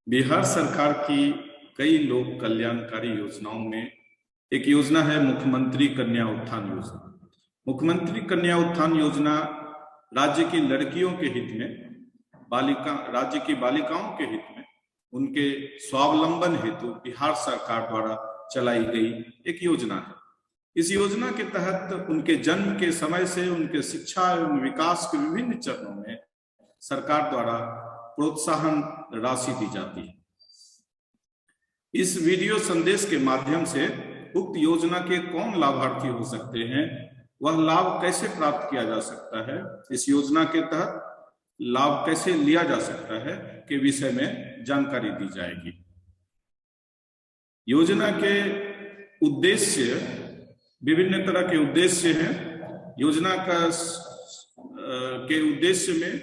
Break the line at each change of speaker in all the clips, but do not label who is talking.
बिहार सरकार की कई लोक कल्याणकारी योजनाओं में एक योजना है मुख्यमंत्री कन्या उत्थान योजना। मुख्यमंत्री कन्या उत्थान योजना राज्य की लड़कियों के हित में, राज्य की बालिकाओं के हित में, उनके स्वावलंबन हेतु बिहार सरकार द्वारा चलाई गई एक योजना है। इस योजना के तहत उनके जन्म के समय से उनके शिक्षा एवं विकास के विभिन्न चरणों में सरकार द्वारा प्रोत्साहन राशि दी जाती है। इस वीडियो संदेश के माध्यम से उक्त योजना के कौन लाभार्थी हो सकते हैं, वह लाभ कैसे प्राप्त किया जा सकता है, इस योजना के तहत लाभ कैसे लिया जा सकता है के विषय में जानकारी दी जाएगी। योजना के उद्देश्य, विभिन्न तरह के उद्देश्य हैं। योजना के उद्देश्य में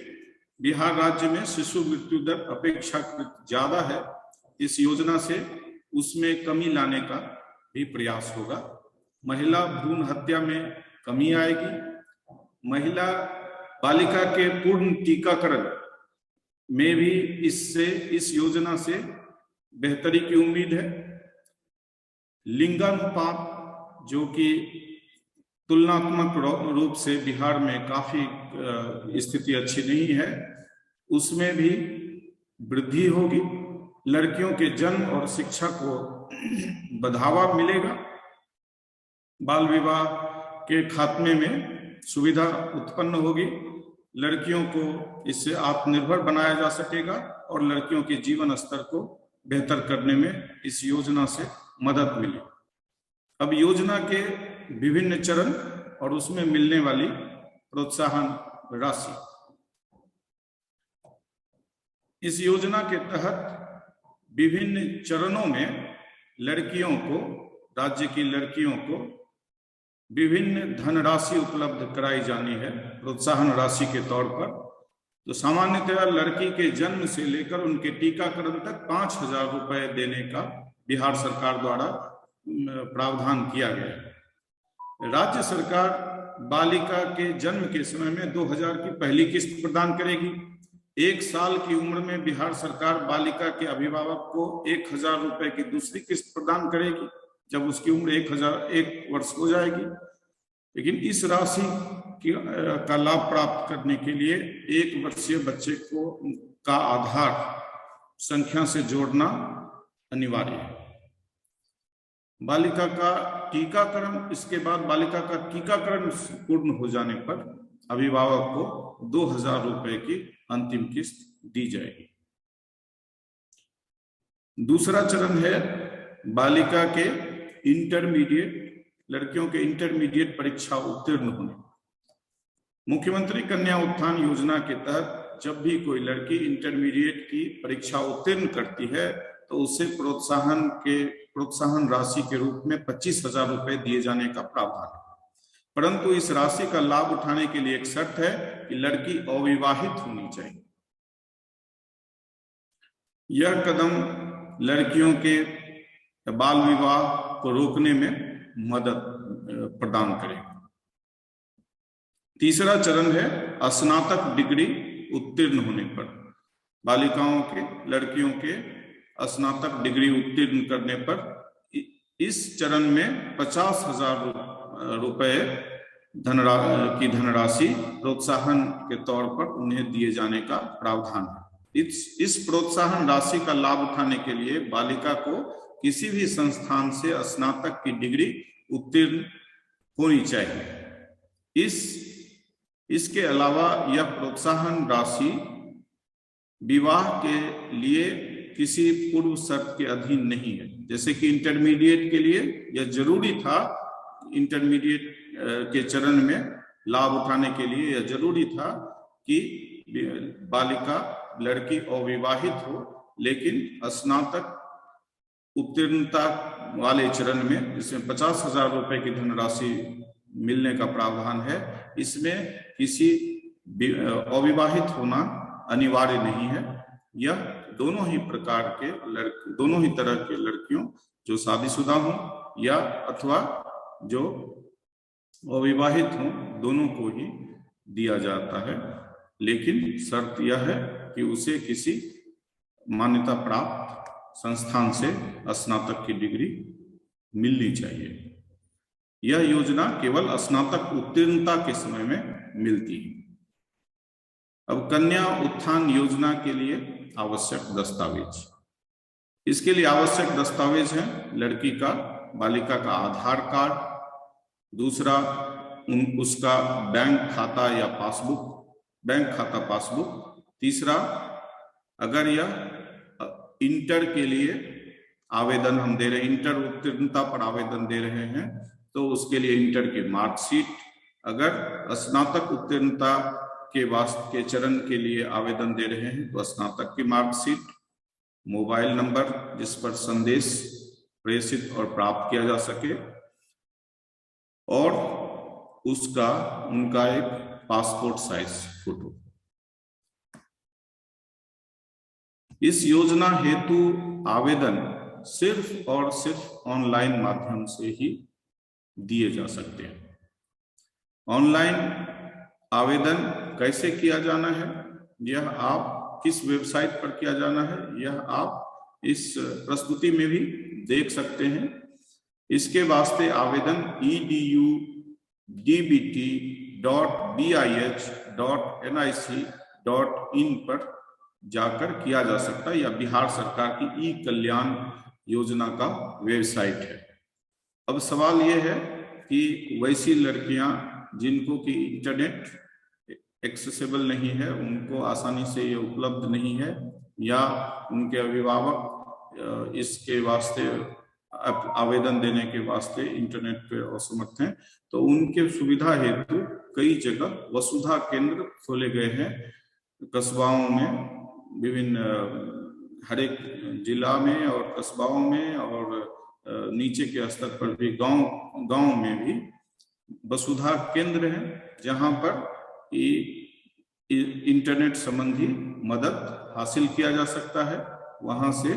बिहार राज्य में शिशु मृत्यु दर अपेक्षाकृत ज्यादा है। इस योजना से उसमें कमी लाने का भी प्रयास होगा। महिला भ्रूण हत्या में कमी आएगी। महिला बालिका के पूर्ण टीकाकरण में भी इस योजना से बेहतरी की उम्मीद है। लिंगानुपात, जो कि तुलनात्मक रूप से बिहार में काफी स्थिति अच्छी नहीं है, उसमें भी वृद्धि होगी। लड़कियों के जन्म और शिक्षा को बढ़ावा मिलेगा। बाल विवाह के खात्मे में सुविधा उत्पन्न होगी। लड़कियों को इससे आत्मनिर्भर बनाया जा सकेगा और लड़कियों के जीवन स्तर को बेहतर करने में इस योजना से मदद मिलेगी। अब योजना के विभिन्न चरण और उसमें मिलने वाली प्रोत्साहन राशि। इस योजना के तहत विभिन्न चरणों में लड़कियों को, राज्य की लड़कियों को विभिन्न धनराशि उपलब्ध कराई जानी है प्रोत्साहन राशि के तौर पर। तो सामान्यतः लड़की के जन्म से लेकर उनके टीकाकरण तक 5,000 रुपए देने का बिहार सरकार द्वारा प्रावधान किया गया है। राज्य सरकार बालिका के जन्म के समय में 2,000 की पहली किस्त प्रदान करेगी। 1 साल की उम्र में बिहार सरकार बालिका के अभिभावक को 1,000 रुपए की दूसरी किस्त प्रदान करेगी जब उसकी उम्र 1 वर्ष हो जाएगी। लेकिन इस राशि का लाभ प्राप्त करने के लिए 1 वर्षीय बच्चे को का आधार संख्या से जोड़ना अनिवार्य है। बालिका का टीकाकरण, इसके बाद बालिका का टीकाकरण पूर्ण हो जाने पर अभिभावक को 2,000 रुपए की अंतिम किस्त दी जाएगी। दूसरा चरण है बालिका के इंटरमीडिएट, लड़कियों के इंटरमीडिएट परीक्षा उत्तीर्ण होने। मुख्यमंत्री कन्या उत्थान योजना के तहत जब भी कोई लड़की इंटरमीडिएट की परीक्षा उत्तीर्ण करती है तो उसे प्रोत्साहन राशि के रूप में 25,000 रुपए दिए जाने का प्रावधान है। परंतु इस राशि का लाभ उठाने के लिए एक शर्त है कि लड़की अविवाहित होनी चाहिए। यह कदम लड़कियों के बाल विवाह को रोकने में मदद प्रदान करेगा। तीसरा चरण है स्नातक डिग्री उत्तीर्ण होने पर। बालिकाओं के, लड़कियों के स्नातक डिग्री उत्तीर्ण करने पर इस चरण में 50,000 रुपए की धनराशि प्रोत्साहन के तौर पर उन्हें दिए जाने का प्रावधान है। इस प्रोत्साहन राशि का लाभ उठाने के लिए बालिका को किसी भी संस्थान से स्नातक की डिग्री उत्तीर्ण होनी चाहिए। इसके अलावा यह प्रोत्साहन राशि विवाह के लिए किसी पूर्व शर्त के अधीन नहीं है। जैसे कि इंटरमीडिएट के लिए यह जरूरी था, इंटरमीडिएट के चरण में लाभ उठाने के लिए यह जरूरी था कि बालिका, लड़की अविवाहित हो, लेकिन स्नातक उत्तीर्णता वाले चरण में जिसमें 50,000 रुपए की धनराशि मिलने का प्रावधान है, इसमें किसी अविवाहित होना अनिवार्य नहीं है। यह दोनों ही तरह के लड़कियों, जो शादीशुदा हों या अथवा जो अविवाहित हों, दोनों को ही दिया जाता है। लेकिन शर्त यह है कि उसे किसी मान्यता प्राप्त संस्थान से स्नातक की डिग्री मिलनी चाहिए। यह योजना केवल स्नातक उत्तीर्णता के समय में मिलती है। अब कन्या उत्थान योजना के लिए आवश्यक दस्तावेज। इसके लिए आवश्यक दस्तावेज है लड़की का, बालिका का आधार कार्ड, दूसरा उसका बैंक खाता या पासबुक, बैंक खाता पासबुक, तीसरा अगर यह इंटर के लिए आवेदन हम दे रहे हैं, इंटर उत्तीर्णता पर आवेदन दे रहे हैं तो उसके लिए इंटर की मार्कशीट, अगर स्नातक उत्तीर्णता के वास्ते के चरण के लिए आवेदन दे रहे हैं तो स्नातक की मार्कशीट, मोबाइल नंबर जिस पर संदेश प्रेषित और प्राप्त किया जा सके, और उनका एक पासपोर्ट साइज फोटो। इस योजना हेतु आवेदन सिर्फ और सिर्फ ऑनलाइन माध्यम से ही दिए जा सकते हैं। ऑनलाइन आवेदन कैसे किया जाना है, यह आप किस वेबसाइट पर किया जाना है, यह आप इस प्रस्तुति में भी देख सकते हैं। इसके वास्ते आवेदन edubit.bih.nic.in पर जाकर किया जा सकता है, या बिहार सरकार की ई कल्याण योजना का वेबसाइट है। अब सवाल यह है कि वैसी लड़कियां जिनको कि इंटरनेट एक्सेसिबल नहीं है, उनको आसानी से ये उपलब्ध नहीं है, या उनके अभिभावक इसके वास्ते आवेदन देने के वास्ते इंटरनेट पे असमर्थ हैं, तो उनके सुविधा हेतु कई जगह वसुधा केंद्र खोले गए हैं कस्बाओं में, विभिन्न हर एक जिला में और कस्बाओं में, और नीचे के स्तर पर भी गांव में भी वसुधा केंद्र हैं जहां पर इंटरनेट संबंधी मदद हासिल किया जा सकता है। वहां से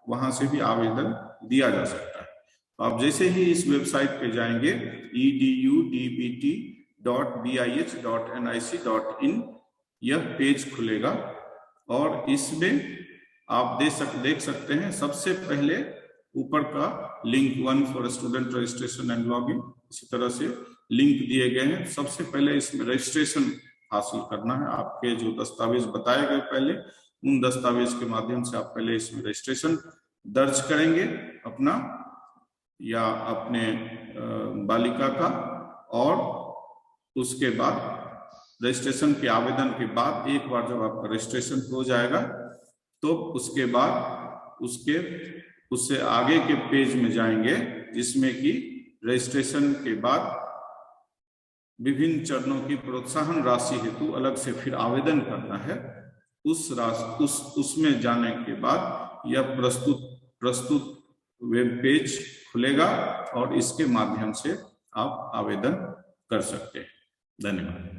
वहां से भी आवेदन दिया जा सकता है। तो आप जैसे ही इस वेबसाइट पे जाएंगे edubt.bih.nic.in, यह पेज खुलेगा और इसमें आप देख सकते हैं सबसे पहले ऊपर का link 1 for student registration and login, इसी तरह से लिंक दिए गए हैं। सबसे पहले इसमें रजिस्ट्रेशन हासिल करना है। आपके जो दस्तावेज बताए गए पहले, उन दस्तावेज के माध्यम से आप पहले इसमें रजिस्ट्रेशन दर्ज करेंगे अपना या अपने बालिका का, और उसके बाद रजिस्ट्रेशन के आवेदन के बाद एक बार जब आपका रजिस्ट्रेशन हो जाएगा तो उसके बाद उससे आगे के पेज में जाएंगे जिसमें कि रजिस्ट्रेशन के बाद विभिन्न चरणों की प्रोत्साहन राशि हेतु अलग से फिर आवेदन करना है। उसमें जाने के बाद यह प्रस्तुत वेब पेज खुलेगा और इसके माध्यम से आप आवेदन कर सकते हैं। धन्यवाद।